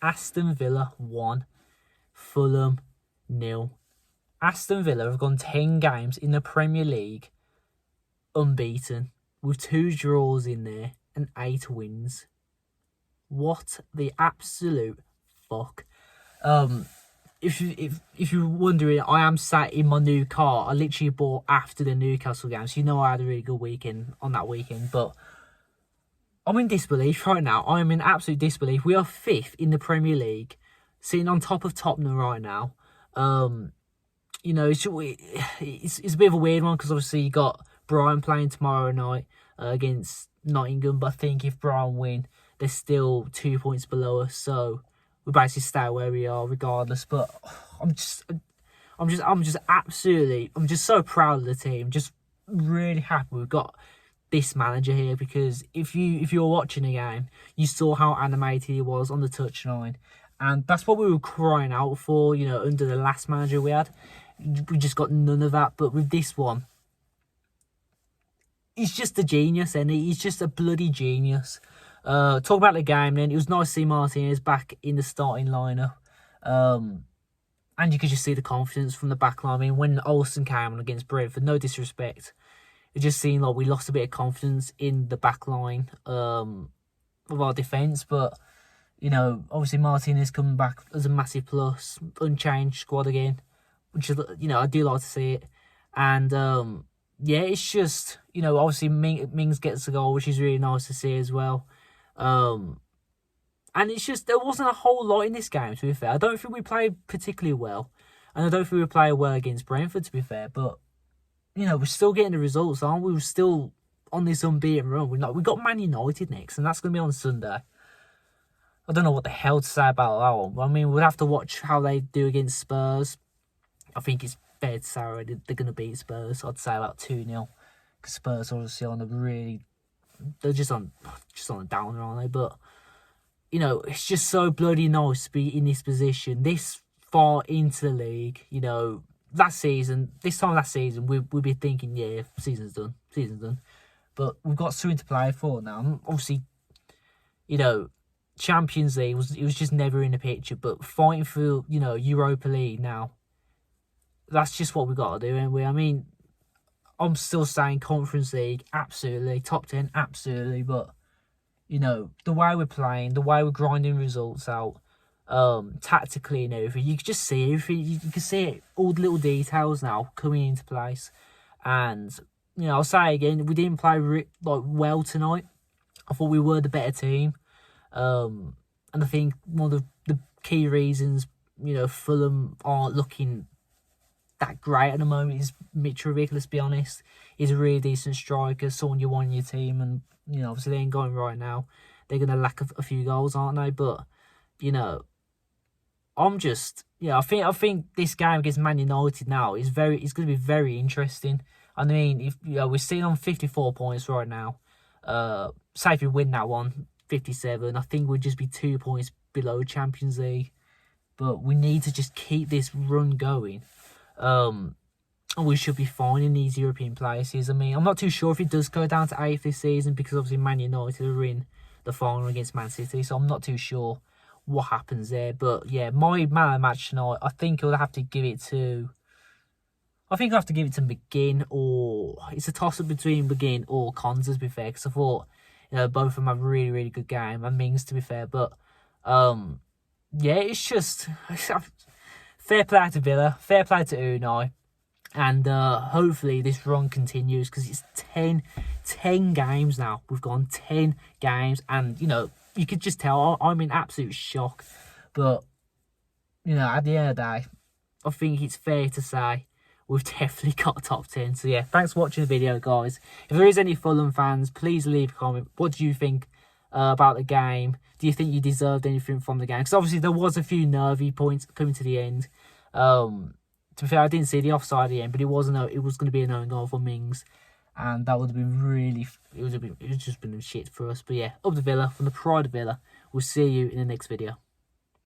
Aston Villa 1, Fulham 0. Aston Villa have gone 10 games in the Premier League unbeaten, with 2 draws in there and 8 wins. What the absolute fuck? If you're wondering, I am sat in my new car. I literally bought after the Newcastle game, so you know I had a really good weekend on that weekend. But I'm in disbelief right now. I'm in absolute disbelief. We are 5th in the Premier League, sitting on top of Tottenham right now. You know, it's a bit of a weird one because obviously you got Brighton playing tomorrow night against Nottingham. But I think if Brighton win, they're still 2 points below us, so we basically stay where we are regardless. But I'm just so proud of the team. Just really happy we've got this manager here, because if you're watching a game, you saw how animated he was on the touchline, and that's what we were crying out for. You know, under the last manager we had, we just got none of that. But with this one, he's just a genius, and he's just a bloody genius. Talk about the game then. It was nice to see Martinez back in the starting lineup. And you could just see the confidence from the back line. I mean, when Olsen came on against Brentford, no disrespect, it just seemed like we lost a bit of confidence in the back line of our defence. But, you know, obviously Martinez coming back as a massive plus. Unchanged squad again, which is, you know, I do like to see it. And, yeah, it's just, you know, obviously Mings gets the goal, which is really nice to see as well. And it's just, there wasn't a whole lot in this game, to be fair. I don't think we played particularly well. And I don't think we played well against Brentford, to be fair. But, you know, we're still getting the results, aren't we? We're still on this unbeaten run. We've got Man United next, and that's going to be on Sunday. I don't know what the hell to say about that one. I mean, we'll have to watch how they do against Spurs. I think it's fair to say already they're going to beat Spurs. I'd say about 2-0. Because Spurs are obviously on a really... They're just on a downer, aren't they? But, you know, it's just so bloody nice to be in this position, this far into the league. You know, this time last season, we'd be thinking, yeah, season's done. But we've got something to play for now. And obviously, you know, Champions League, it was just never in the picture. But fighting for, you know, Europa League now, that's just what we've got to do, ain't we? I mean, I'm still saying Conference League, absolutely. Top 10, absolutely. But, you know, the way we're playing, the way we're grinding results out, tactically and everything, you can just see everything. You can see it, all the little details now coming into place. And, you know, I'll say again, we didn't play well tonight. I thought we were the better team. And I think one of the key reasons, you know, Fulham aren't looking that great at the moment is Mitrovic, let's be honest. He's a really decent striker, someone you want in your team, and, you know, obviously they ain't going right now. They're going to lack a few goals, aren't they? But, you know, I think this game against Man United now it's going to be very interesting. I mean, if you know, we're sitting on 54 points right now. Say if we win that one, 57, I think we'd just be 2 points below Champions League. But we need to just keep this run going. And we should be fine in these European places. I mean, I'm not too sure if it does go down to 8th this season, because obviously Man United are in the final against Man City, so I'm not too sure what happens there. But yeah, my man of the match tonight, I think I'll have to give it to McGinn, or it's a toss-up between McGinn or Konza, to be fair, because I thought, you know, both of them have a really, really good game, and Mings, to be fair. But yeah, it's just fair play to Villa, fair play to Unai, and hopefully this run continues, because it's 10 games now. We've gone 10 games, and, you know, you could just tell I'm in absolute shock. But, you know, at the end of the day, I think it's fair to say we've definitely got top 10. So yeah, thanks for watching the video, guys. If there is any Fulham fans, please leave a comment. What do you think about the game? Do you think you deserved anything from the game? Because obviously there was a few nervy points coming to the end. To be fair, I didn't see the offside at the end, but it was going to be an own goal for Mings, and that would have been really, it would just been shit for us. But yeah, up to Villa, from the pride of Villa. We'll see you in the next video.